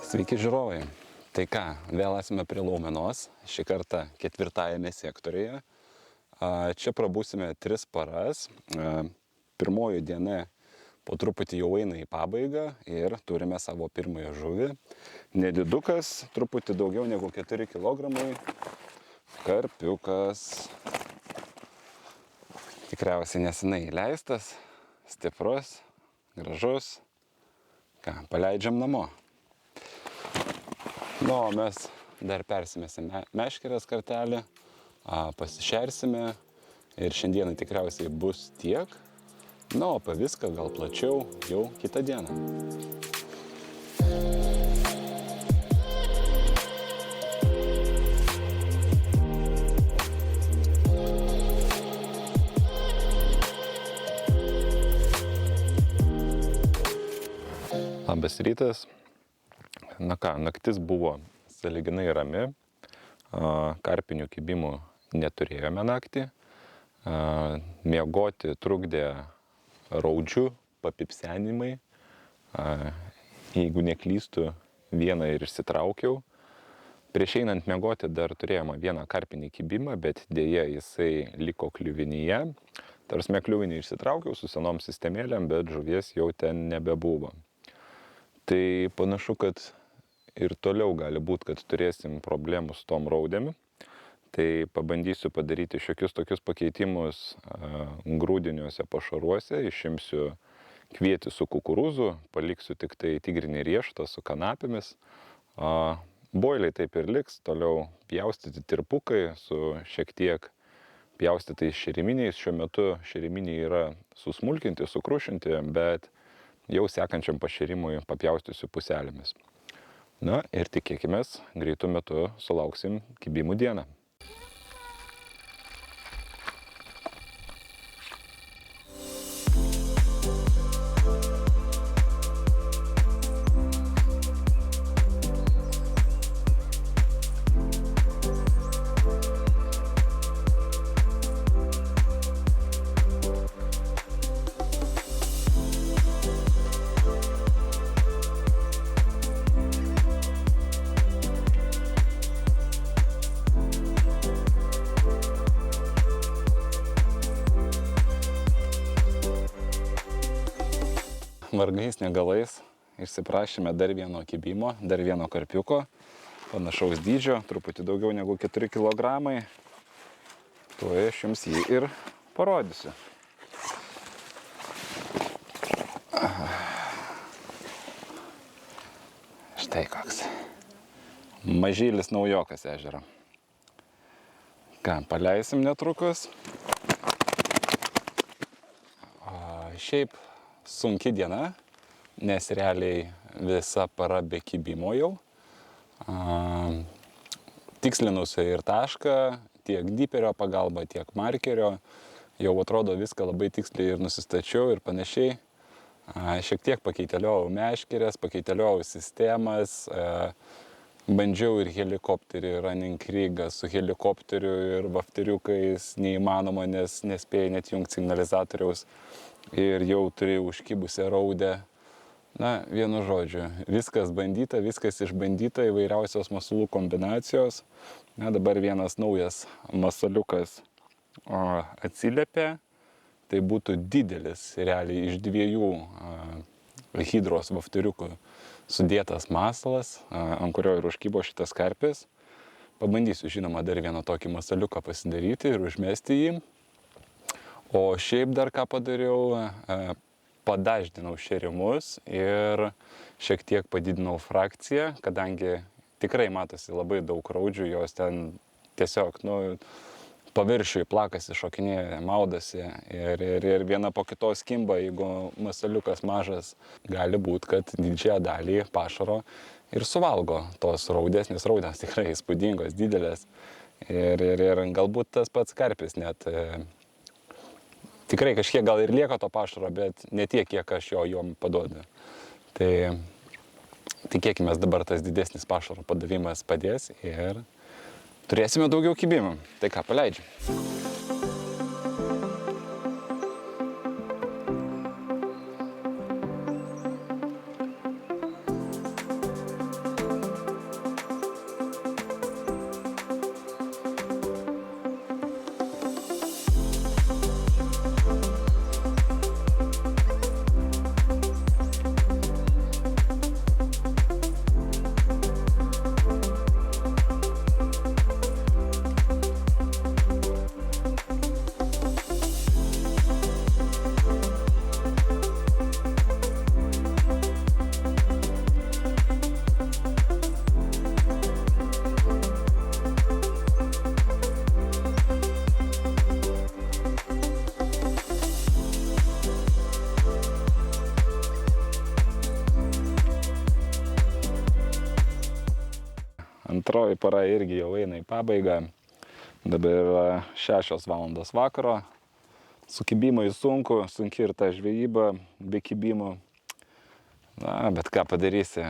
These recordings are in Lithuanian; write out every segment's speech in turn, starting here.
Sveiki žiūrovai. Tai ką, vėl esame prie Laumenos, šį kartą 4-ajame sektoriuje. Čia prabūsime 3 paras. Pirmoji diena po truputį jau eina į pabaigą ir turime savo pirmąją žuvį. Nedidukas, truputį daugiau negu 4 kg. Karpiukas. Tikriausiai nesenai įleistas, stiprus, gražus. Ką, paleidžiam namo. Nu, o mes dar persimėsime meškerės kartelį, pasišersime ir šiandieną tikriausiai bus tiek. Nu, o apie viską gal plačiau jau kitą dieną. Labas rytas. Na ką, naktis buvo sąlyginai rami, karpinių kibimų neturėjome naktį, miegoti trukdė raudžių papipsenimai, jeigu neklystu, vieną ir išsitraukiau. Prieš einant miegoti dar turėjome vieną karpinį kibimą, bet dėja jisai liko kliuvinyje. Tarsi kliuvinį išsitraukiau su senom sistemėlėm, bet žuvies jau ten nebebuvo. Tai panašu, kad ir toliau gali būti, kad turėsim problemų su tom raudėmi. Tai pabandysiu padaryti šiokius tokius pakeitimus grūdiniuose pašaruose. Išimsiu kvietį su kukurūzu, paliksiu tik tai tigrinį riešutą su kanapėmis. Boiliai taip ir liks, toliau pjaustyti tirpukai su šiek tiek pjaustytais šeriminiais. Šiuo metu šeriminiai yra susmulkinti, sukrušinti, bet jau sekančiam pašėrimui papjaustysiu puselėmis. Na ir tikėkimės, greitų metu sulauksim kibimų dieną. Vargais negalais išsiprašėme dar vieno kibimo, dar vieno karpiuko, panašaus dydžio, truputį daugiau negu 4 kg. Tuoj aš jums jį ir parodysiu. Štai koks. Mažylis naujokas ežero. Ką, paleisim netrukus. Šiaip sunki diena, nes realiai visa para be kibimo jau. Tikslinusi ir tašką, tiek diperio pagalba, tiek markerio. Jau atrodo viską labai tiksliai ir nusistačiau ir panašiai. Šiek tiek pakeiteliojau meškerės, pakeiteliojau sistemas. Bandžiau ir helikopterį, running rigą su helikopteriu ir vafteriukais neįmanoma, nes nespėjai net jungti signalizatoriaus. Ir jau turėjau užkibusią raudę. Na, vienu žodžiu, viskas bandyta, viskas išbandyta, įvairiausios masalų kombinacijos. Na, dabar vienas naujas masaliukas atsiliepė. Tai būtų didelis, realiai iš 2 hidros vafteriukų sudėtas masalas, ant kurio ir užkibo šitas karpis. Pabandysiu, žinoma, dar vieną tokį masaliuką pasidaryti ir užmesti jį. O šiaip dar ką padariau, padaždinau šėrimus ir šiek tiek padidinau frakciją, kadangi tikrai matosi labai daug raudžių, jos ten tiesiog, paviršiui plakasi, šokinėja, maudasi ir viena po kitos kimba, jeigu masaliukas mažas, gali būti, kad didžiąją dalį pašaro ir suvalgo tos raudės, nes raudės tikrai įspūdingos, didelės ir galbūt tas pats karpis net. Tikrai kažkiek gal ir lieka to pašaro, bet ne tiek, kiek aš jom paduodu. Tai tikėkime, dabar tas didesnis pašaro padavimas padės ir turėsime daugiau kibimų. Tai ką, paleidžiam. Antroji para irgi jau eina į pabaigą. Dabar yra 6 valandos vakaro. Su kibimais sunki ir ta žvejyba be kibimų. Na, bet ką padarysi.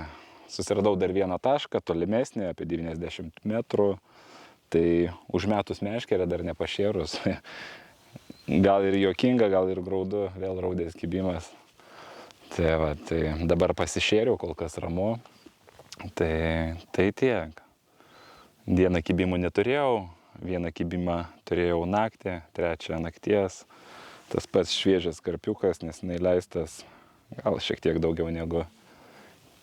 Susiradau dar vieną tašką, tolimesnį, apie 90 metrų. Tai užmetus meškerę dar nepašėrus. Gal ir juokinga, gal ir graudu, vėl raudės kibimas. Tai dabar pasišėriau, kol kas ramu. Tai tiek. Dieną kibimų neturėjau, vieną kibimą turėjau naktį, trečią nakties. Tas pats šviežias karpiukas, nes neįleistas gal šiek tiek daugiau negu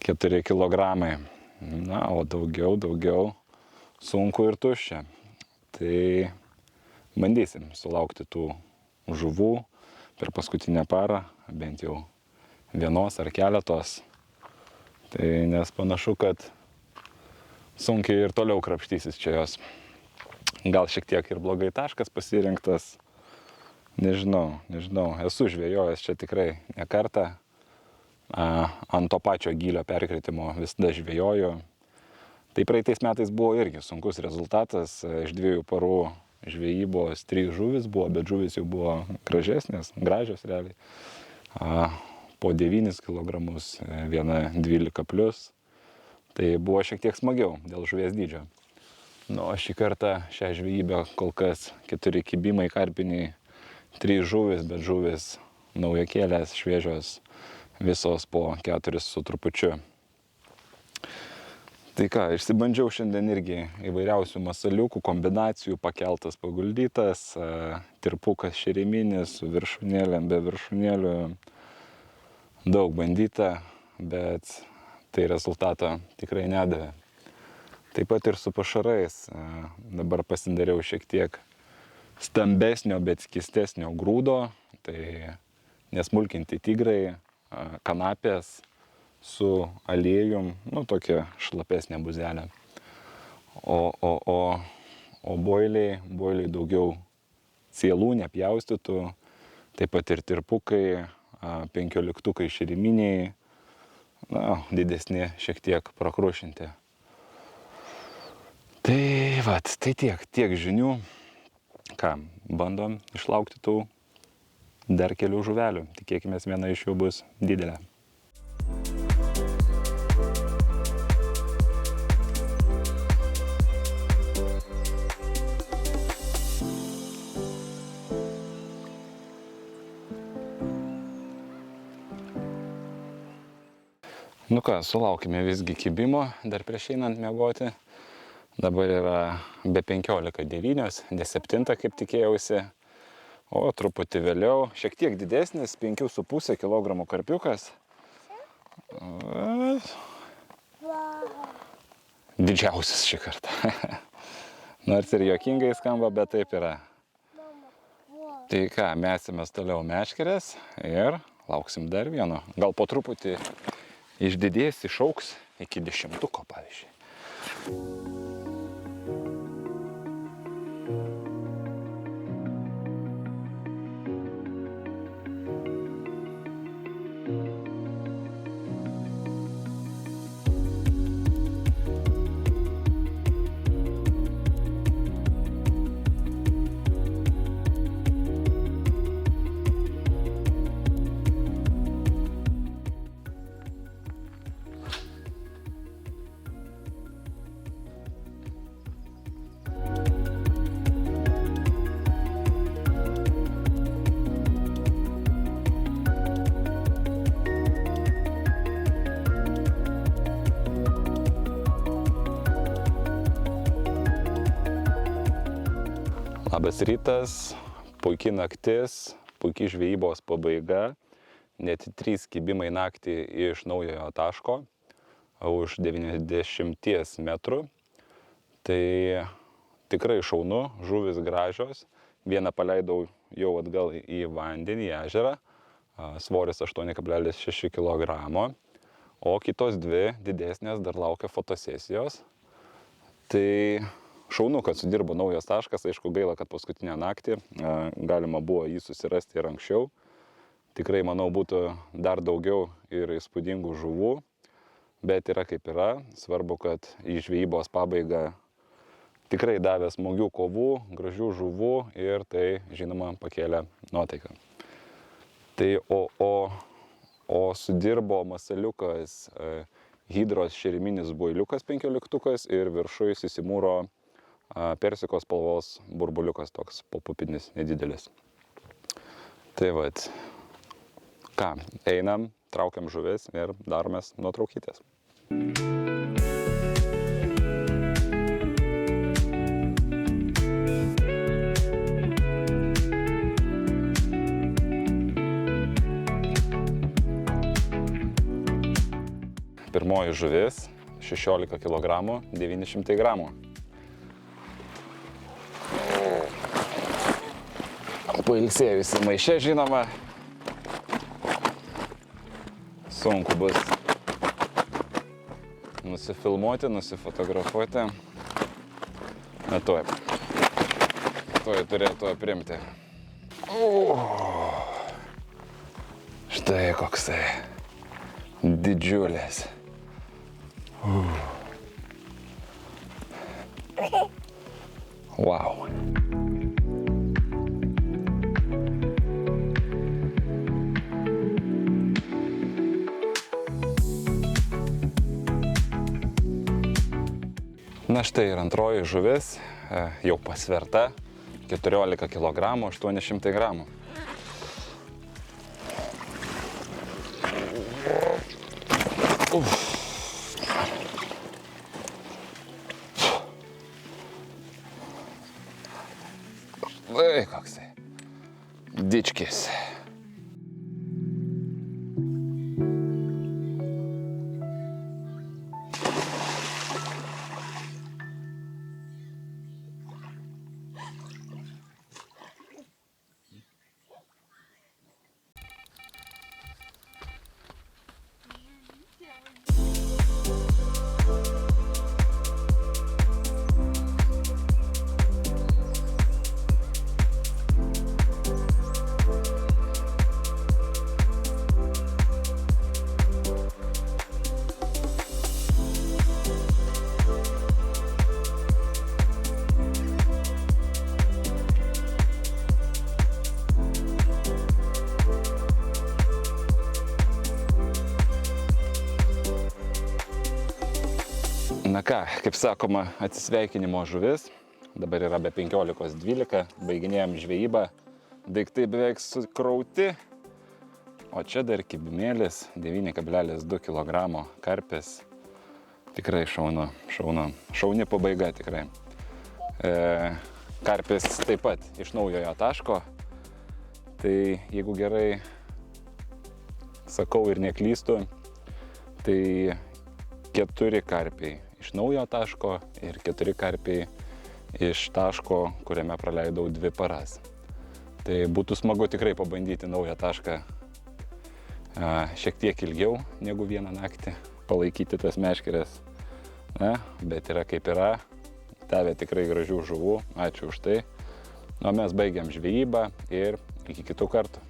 4 kilogramai. Na, o daugiau sunku ir tuščia. Tai bandysim sulaukti tų žuvų per paskutinę parą, bent jau vienos ar keletos. Tai nes panašu, kad sunkiai ir toliau krapštysis čia jos. Gal šiek tiek ir blogai taškas pasirinktas. Nežinau. Esu žvejojęs čia tikrai ne kartą. Ant to pačio gylio perkritimo visada žvejoju. Tai praeitais metais buvo irgi sunkus rezultatas. Iš 2 parų žvejybos 3 žuvis buvo, bet žuvis jau buvo gražios realiai. Po 9 kilogramus, viena 12 plius. Tai buvo šiek tiek smagiau dėl žuvies dydžio. Nu, šį kartą šią žvejybę kol kas 4 kibimai karpiniai, 3 žuvis, bet žuvis naujakėlės, šviežios, visos po 4 su trupučiu. Tai ką, išsibandžiau šiandien irgi įvairiausių masaliukų, kombinacijų, pakeltas, paguldytas, tirpukas šeriminis su viršūnėlėm, be viršūnėlių. Daug bandyta, bet tai rezultato tikrai nedavė. Taip pat ir su pašarais. Dabar pasidariau šiek tiek stambesnio, bet skystesnio grūdo. Tai nesmulkinti tigrai, kanapės su aliejum, nu tokia šlapesnė buzelė. O boiliai daugiau cielų nepjaustytų, taip pat ir tirpukai, 15 šeriminiai, na, didesni šiek tiek prakrušinti. Tai tiek žinių. Ką, bandom išlaukti tų dar kelių žuvelių. Tikėkimės, viena iš jų bus didelė. Nu ką, sulaukime visgi kibimo, dar prieš einant miegoti. Dabar yra be 15:09, ne 7 kaip tikėjausi, o truputį vėliau, šiek tiek didesnis, 5,5 kg karpiukas. Didžiausias šį kartą. Nors ir juokingai skamba, bet taip yra. Tai ką, mesimės toliau meškerės ir lauksim dar vieno. Gal po truputį išdidės, išauks iki 10, pavyzdžiui. Labas rytas, puikiai naktis, puikiai žvejybos pabaiga, net 3 kibimai naktį iš naujojo taško už 90 metrų. Tai tikrai šaunu, žuvis gražios. Vieną paleidau jau atgal į vandenį, į ežerą, svoris 8,6 kg, o kitos 2 didesnės dar laukia fotosesijos. Tai šaunu, kad sudirbo naujas taškas, aišku gaila, kad paskutinę naktį, galima buvo jį susirasti ir anksčiau. Tikrai, manau, būtų dar daugiau ir įspūdingų žuvų. bet yra kaip yra. Svarbu, kad į žvejybos pabaigą tikrai davė smagių kovų, gražių žuvų ir tai, žinoma, pakėlė nuotaiką. Tai o sudirbo masaliukas, hidros šeriminis builiukas 15 ir viršui susimūro persikos spalvos burbuliukas toks popupinis nedidelis. Tai vat, ką, einam, traukiam žuvis ir daromės nuotraukytės. Pirmoji žuvis 16 kg 900 gramų. Pailsėjusi maiše, žinoma. Sunku bus nusifilmuoti, nusifotografuoti. Tuoj turėtų aprimti. Štai koksai didžiulis. Wow. Na štai ir antroji žuvis, jau pasverta, 14 kg 800 gramų. Vai, koksai dičkis. Na ką, kaip sakoma, atsisveikinimo žuvis. Dabar yra be 15:12, baiginėjom žvejybą. Daiktai beveik sukrauti. O čia dar kibimėlis, 9,2 kg karpis. Tikrai šauni pabaiga tikrai. Karpis taip pat iš naujojo taško. Tai jeigu gerai sakau ir neklystu, tai 4 karpiai iš naujo taško ir 4 karpiai iš taško, kuriame praleidau 2 paras. Tai būtų smagu tikrai pabandyti naują tašką šiek tiek ilgiau negu vieną naktį, palaikyti tas meškeres. Na, bet yra kaip yra, davė tikrai gražių žuvų, ačiū už tai. O mes baigiam žvejybą ir iki kitų kartų.